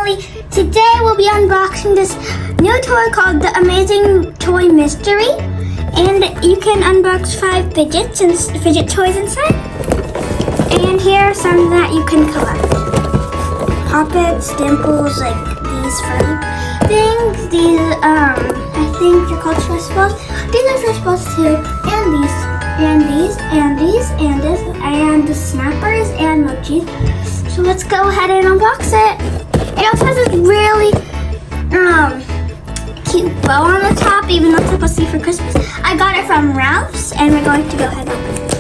family. Today we'll be unboxing this new toy called the Amazing Toy Mystery. And you can unbox 5 fidgets and fidget toys inside. And here are some that you can collect. Poppets, dimples, like these funny things. These, I think they're called stress balls. These are stress balls too. And these, and these, and these, and this, and the snappers and mochis. So let's go ahead and unbox it. It also has this really cute bow on the top, even though it's supposed to be for Christmas. I got it from Ralph's, and we're going to go ahead and open it.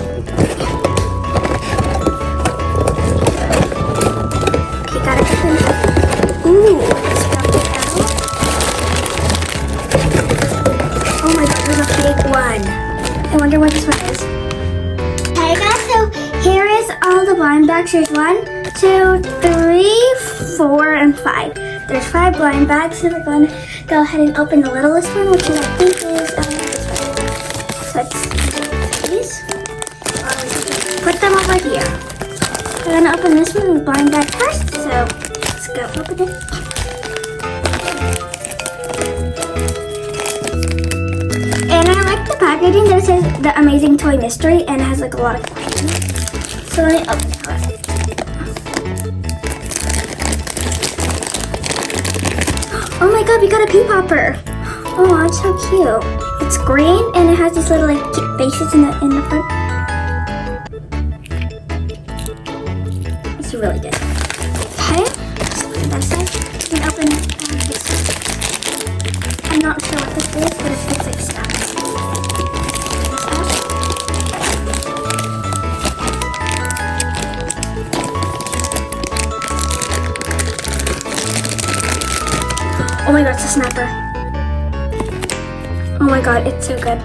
Okay, got it open. Ooh, let's drop it out. Oh my god, there's a fake one. I wonder what this one is. Okay guys, so here is all the blind bags. There's 1, 2, 3, 4, and 5. There's 5 blind bags, so we're going to go ahead and open the littlest one, which I think is this one. So it's these. Put them over here. We're going to open this one with blind bag first, so let's go open it. And I like the packaging. This is the Amazing Toy Mystery, and it has like a lot of questions. So let me open it. Oh my god, we got a pea popper. Oh, that's so cute. It's green and it has these little like cute faces in the front. It's really good. Okay, let's open that side. We can open this. I'm not sure what this is, but it looks like snacks. Oh my god, it's a snapper. Oh my god, it's so good.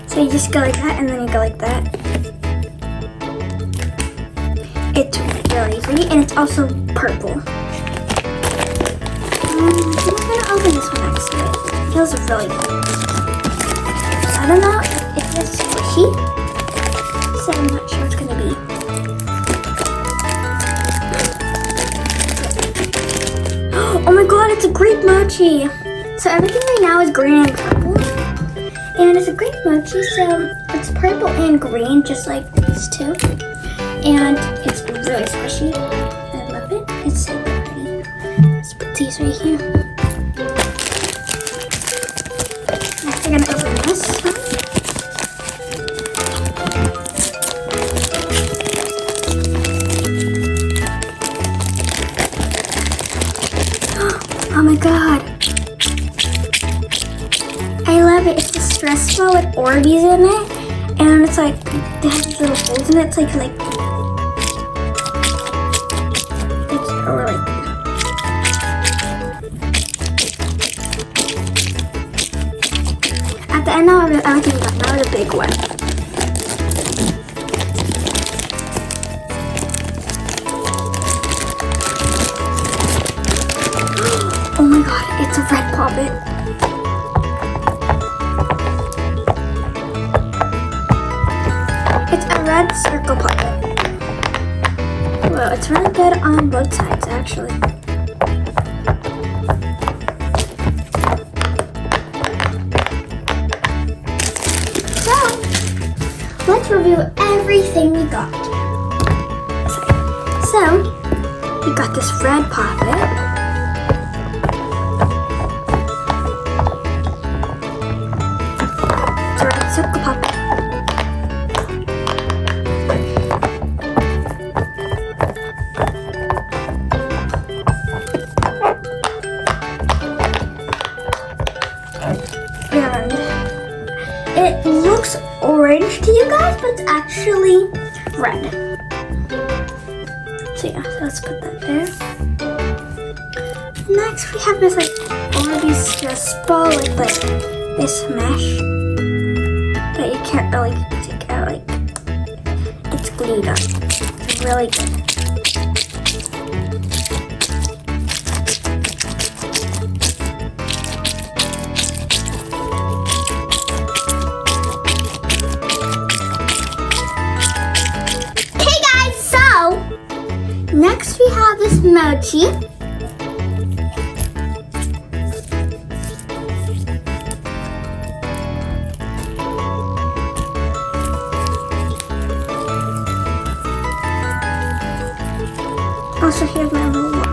So you just go like that and then you go like that. It's really pretty and it's also purple. I'm gonna open this one next to it. It feels really good. I don't know if it's squishy, so I'm not sure it's gonna be. Oh my god, it's a grape mochi! So everything right now is green and purple. And it's a grape mochi, so it's purple and green, just like these two. And it's really squishy. I love it. It's so pretty. Let's put these right here. Next, I'm gonna open this one. Oh my god. I love it. It's a stress ball with Orbeez in it. And it's like, they have these little holes in it. It's like, it's really good. At the end of everything got now the big one. Oh my god, it's a red poppet. It's a red circle poppet. Well, it's really good on both sides, actually. So, let's review everything we got. So, we got this red poppet. Circle poppet. And it looks orange to you guys, but it's actually red. So yeah, so let's put that there. Next we have this like Orbeez stress ball with like this mesh that you can't really take out, like it's glued up. It's really good. Next mochi. Also, here's my little watch.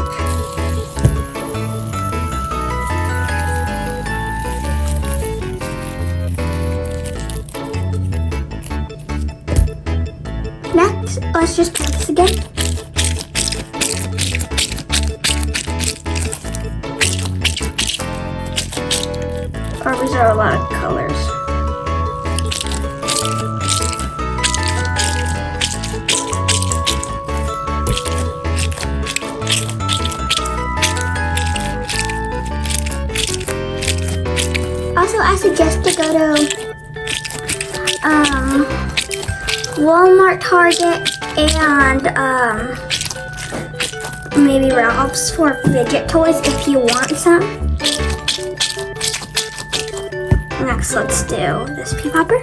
Next, let's just try this again. These are a lot of colors. Also, I suggest to go to Walmart, Target, and maybe Ralph's for fidget toys if you want some. Next, let's do this pea popper.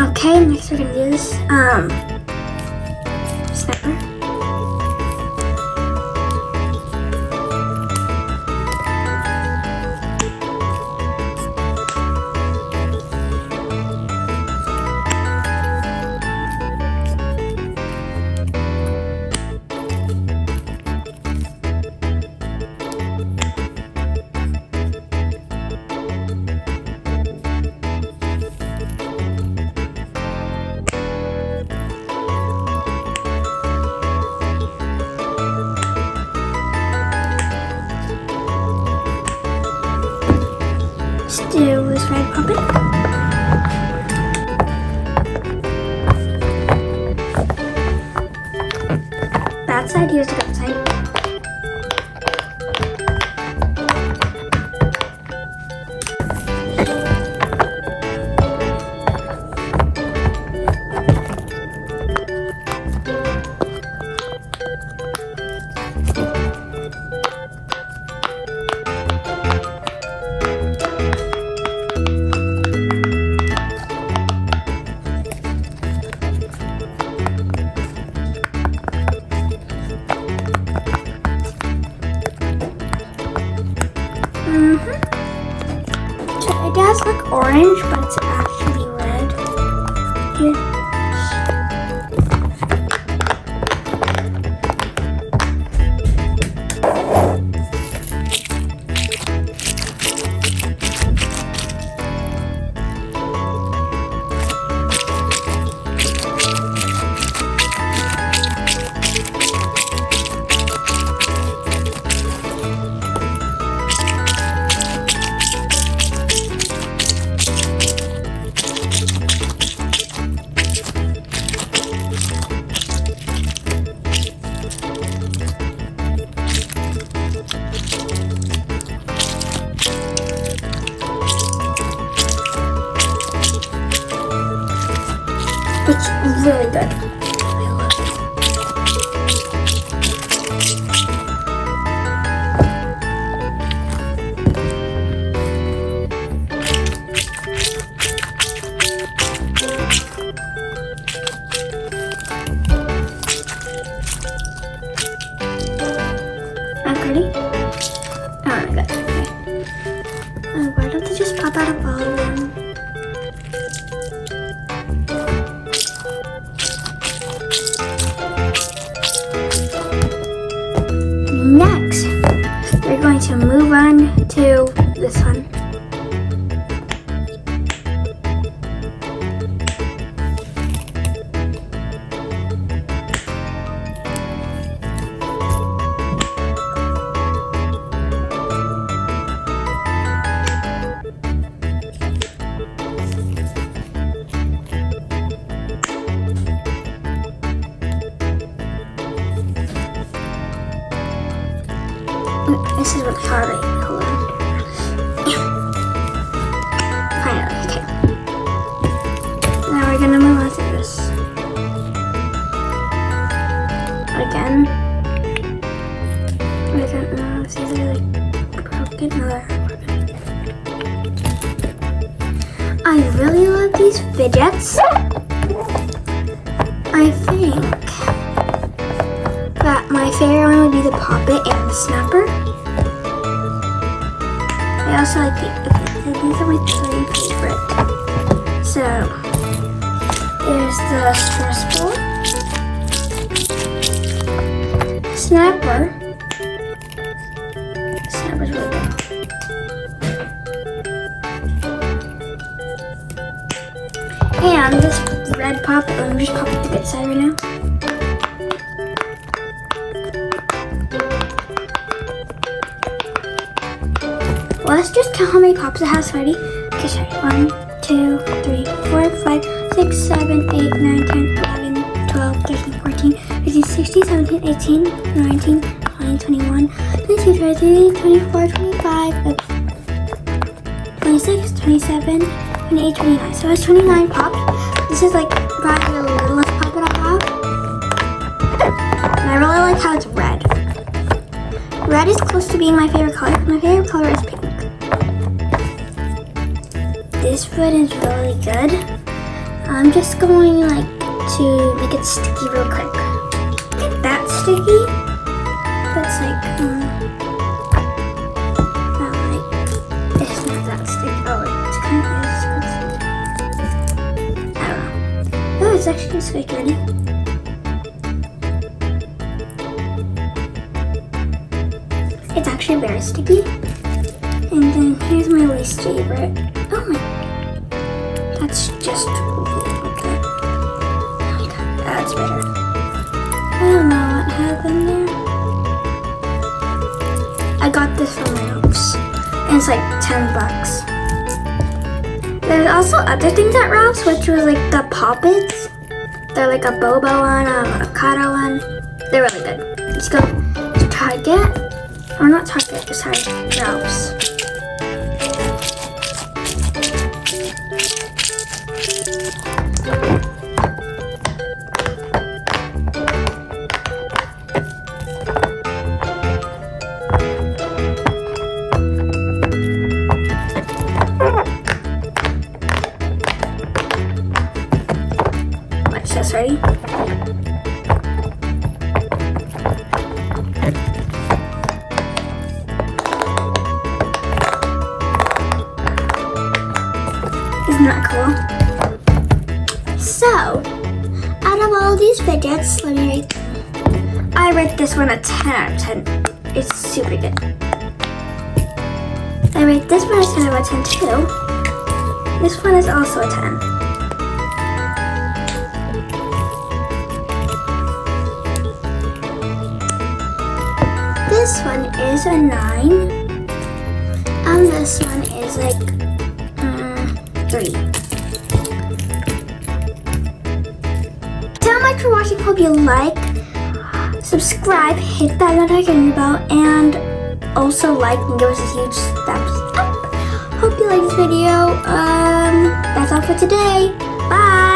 Okay, next we're gonna do this snapper. Do this red puppet. That side, here's the good side. So it does look orange, but it's actually red. Here. It's really good. I'm ready. Oh my god. Okay. Why don't they just pop out of all of them? Next, we're going to move on to this one. This is really hard. Hold on. Finally, okay. Now we're gonna move on to this. Again. I don't know if these are like broken or broken. I really love these fidgets. I think that my favorite one would be the poppet and the snapper. I also like these are my 3 favorite. So there's the stress ball, snapper. Snapper's really good. And this red pop, let me just pop it to the side right now. Let's just count how many pops it has already. Okay, sorry. 1, 2, 3, 4, 5, 6, 7, 8, 9, 10, 11, 12, 13, 14, 15, 16, 17, 18, 19, 20, 21, 22, 23, 24, 25, 26, 27, 28, 29. So that's 29 pops. This is like probably the littlest pop that I have. And I really like how it's red. Red is close to being my favorite color. My favorite color is pink. This foot is really good. I'm just going like to make it sticky real quick. Get that sticky. That's like not like it's not that sticky. Oh, it's kind of I don't know. Oh, it's actually sticky already. It's actually very sticky. And then here's my least favorite. Oh my, that's just okay. That's better. I don't know what happened there. I got this from Ralph's, and it's like $10. There's also other things at Ralph's, which was like the poppets. They're like a boba one, a avocado one. They're really good. Let's go to Target, or not Target, sorry, Ralph's. Watch this, ready? Isn't that cool? So, out of all these fidgets, let me rate them. I rate this one a 10 out of 10. It's super good. I rate this one a 10 out of 10 too. This one is also a 10. This one is a 9. And this one is like 3. So much for watching. Hope you like, subscribe, hit that notification bell, and also like and give us a huge thumbs up. Hope you like this video. That's all for today. Bye.